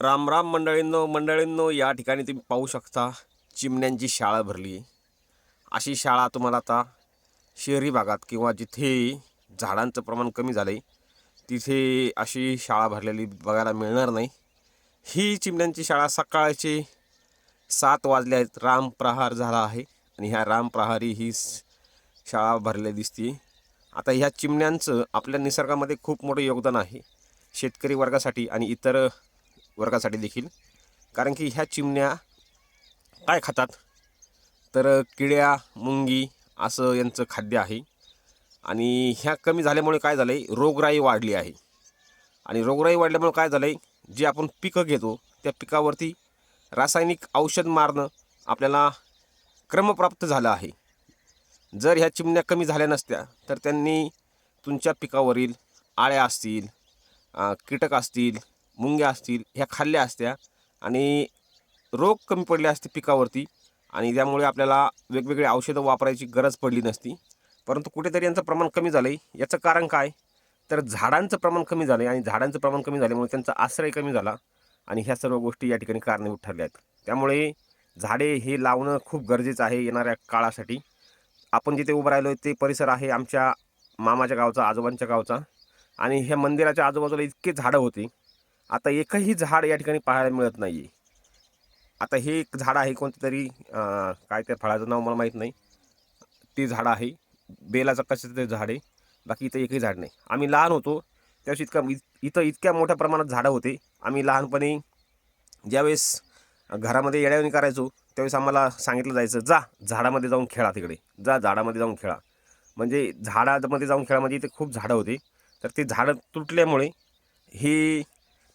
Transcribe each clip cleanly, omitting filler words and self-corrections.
राम राम मंडळींनो या ठिकाणी तुम्ही पाहू शकता चिमण्यांची शाळा भरली. अशी शाळा तुम्हाला आता शहरी भागात किंवा जिथे झाडांचं प्रमाण कमी झालंय तिथे अशी शाळा भरलेली बघायला मिळणार नाही. ही चिमण्यांची शाळा सकाळचे 7 वाजले आहेत, रामप्रहार झाला आहे आणि ह्या रामप्रहारी ही शाळा भरलेली दिसते. आता ह्या चिमण्यांचं आपल्या निसर्गामध्ये खूप मोठं योगदान आहे, शेतकरी वर्गासाठी आणि इतर वर्गासाठी देखील. कारण की ह्या चिमण्या काय खातात तर किड्या मुंगी असं यांचं खाद्य आहे. आणि ह्या कमी झाल्यामुळे काय झालं आहे, रोगराई वाढली आहे. आणि रोगराई वाढल्यामुळे काय झालं आहे, जे आपण पिकं घेतो त्या पिकावरती रासायनिक औषध मारणं आपल्याला क्रमप्राप्त झालं आहे. जर ह्या चिमण्या कमी झाल्या नसत्या तर त्यांनी तुमच्या पिकावरील आळ्या असतील, कीटक असतील, मुंग्या असतील, ह्या खाल्ल्या असत्या आणि रोग कमी पडले असते पिकावरती आणि त्यामुळे आपल्याला वेगवेगळे औषधं वापरायची गरज पडली नसती. परंतु कुठेतरी यांचं प्रमाण कमी झालं आहे. याचं कारण काय तर झाडांचं प्रमाण कमी झालं आहे आणि झाडांचं प्रमाण कमी झाल्यामुळे त्यांचा आश्रय कमी झाला आणि ह्या सर्व गोष्टी या ठिकाणी कारणीभूत ठरल्या आहेत. त्यामुळे झाडे हे लावणं खूप गरजेचं आहे येणाऱ्या काळासाठी. आपण जिथे उभं राहिलो ते परिसर आहे आमच्या मामाच्या गावचा, आजोबांच्या गावचा आणि ह्या मंदिराच्या आजूबाजूला इतके झाडं होते. आता एकही झाड या ठिकाणी पाहायला मिळत नाही आहे. आता हे एक झाड आहे कोणतं तरी, काय त्या फळाचं नाव मला माहीत नाही. ते झाड आहे बेलाचं कशाचं ते झाड आहे, बाकी इथं एकही झाड नाही. आम्ही लहान होतो त्यावेळेस इथं इतक्या मोठ्या प्रमाणात झाडं होते. आम्ही लहानपणी ज्यावेळेस घरामध्ये येड्यावानी करायचो त्यावेळेस आम्हाला सांगितलं जायचं, जा झाडामध्ये जाऊन खेळा, तिकडे जा झाडामध्ये जाऊन खेळा. म्हणजे झाडामध्ये जाऊन खेळा म्हणजे इथे खूप झाडं होते. तर ते झाडं तुटल्यामुळे हे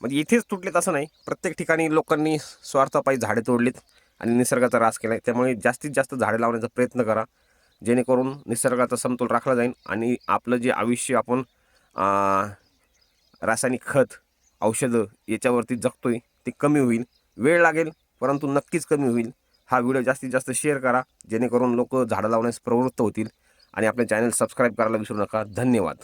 म्हणजे इथेच तुटलेत असं नाही, प्रत्येक ठिकाणी लोकांनी स्वार्थापायी झाडे तोडलीत आणि निसर्गाचा ऱ्हास केला आहे. त्यामुळे जास्तीत जास्त झाडे लावण्याचा प्रयत्न करा, जेणेकरून निसर्गाचा समतोल राखला जाईल आणि आपलं जे आयुष्य आपण रासायनिक खत औषधं याच्यावरती जगतोय ते कमी होईल. वेळ लागेल परंतु नक्कीच कमी होईल. हा व्हिडिओ जास्तीत जास्त शेअर करा, जेणेकरून लोक झाडं लावण्यास प्रवृत्त होतील आणि आपले चॅनल सबस्क्राईब करायला विसरू नका. धन्यवाद.